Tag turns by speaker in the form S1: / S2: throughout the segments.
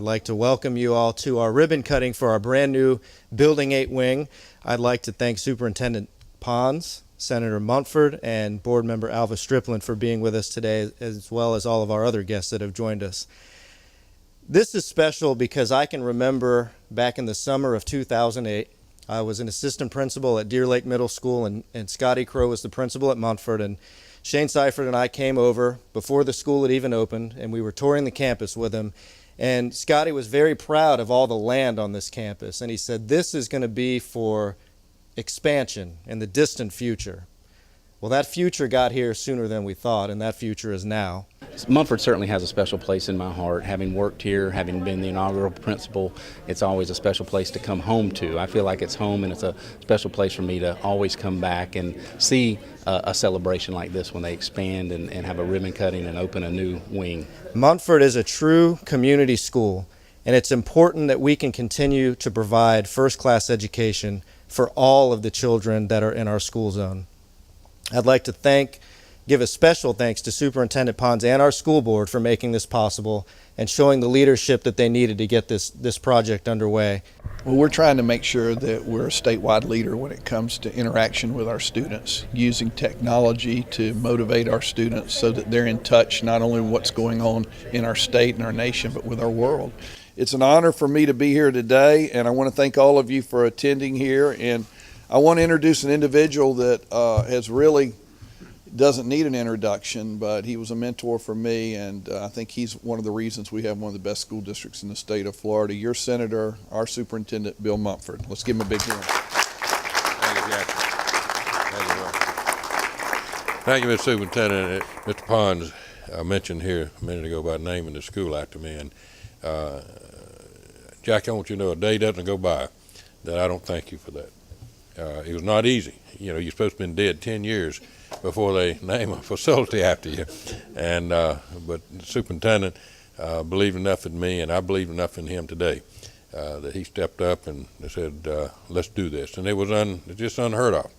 S1: like to welcome you all to our ribbon cutting for our brand new Building 8 wing. I'd like to thank Superintendent Pons, Senator Montford, and Board Member Alva Striplin for being with us today, as well as all of our other guests that have joined us. This is special because I can remember back in the summer of 2008, I was an assistant principal at Deer Lake Middle School, and Scotty Crow was the principal at Montford, and Shane Seifert and I came over before the school had even opened, and we were touring the campus with him. And Scotty was very proud of all the land on this campus, and he said, this is going to be for expansion in the distant future. Well, that future got here sooner than we thought, and that future is now.
S2: Montford certainly has a special place in my heart. Having worked here, having been the inaugural principal, it's always a special place to come home to. I feel like it's home, and it's a special place for me to always come back and see a celebration like this when they expand and have a ribbon cutting and open a new wing.
S1: Montford is a true community school, and it's important that we can continue to provide first-class education for all of the children that are in our school zone. I'd like to give a special thanks to Superintendent Pons and our school board for making this possible and showing the leadership that they needed to get this project underway.
S3: Well, we're trying to make sure that we're a statewide leader when it comes to interaction with our students, using technology to motivate our students so that they're in touch not only with what's going on in our state and our nation, but with our world. It's an honor for me to be here today, and I want to thank all of you for attending here. And I want to introduce an individual that doesn't need an introduction, but he was a mentor for me, and I think he's one of the reasons we have one of the best school districts in the state of Florida. Your Senator, our Superintendent, Bill Montford. Let's give him a big hand.
S4: Thank you, Jack. Thank you, Mr. Superintendent. Mr. Pons mentioned here a minute ago about naming the school after me, and Jack, I want you to know a day doesn't go by that I don't thank you for that. It was not easy. You know, you're supposed to have been dead 10 years before they name a facility after you. And but the superintendent believed enough in me, and I believe enough in him today that he stepped up and said, let's do this. And it was just unheard of.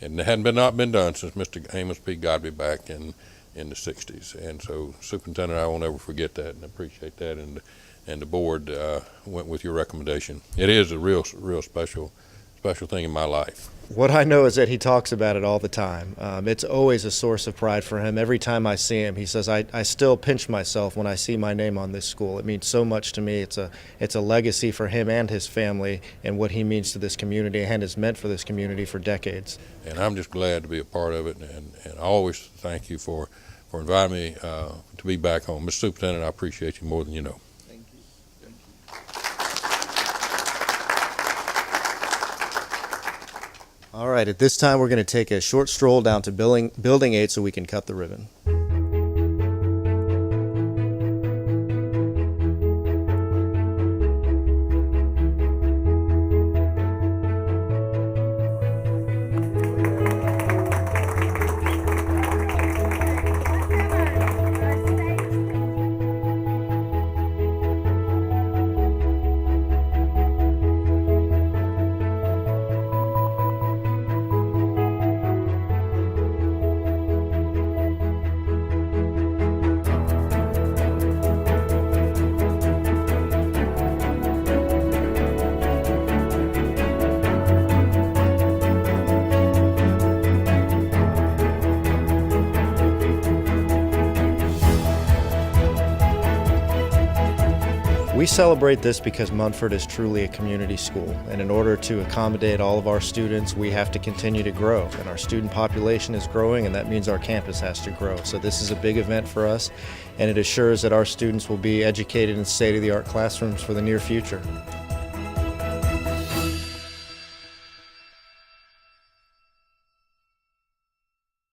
S4: And it hadn't not been done since Mr. Amos P. Godby back in the 60s. And so, Superintendent, I won't ever forget that and appreciate that. And the board went with your recommendation. It is a real special thing in my life.
S1: What I know is that he talks about it all the time. It's always a source of pride for him. Every time I see him, he says, I still pinch myself when I see my name on this school. It means so much to me. It's a legacy for him and his family and what he means to this community and has meant for this community for decades.
S4: And I'm just glad to be a part of it, and I always thank you for inviting me to be back home. Mr. Superintendent, I appreciate you more than you know.
S1: All right, at this time we're going to take a short stroll down to Building 8 so we can cut the ribbon. We celebrate this because Montford is truly a community school, and in order to accommodate all of our students, we have to continue to grow, and our student population is growing, and that means our campus has to grow. So this is a big event for us, and it assures that our students will be educated in state-of-the-art classrooms for the near future.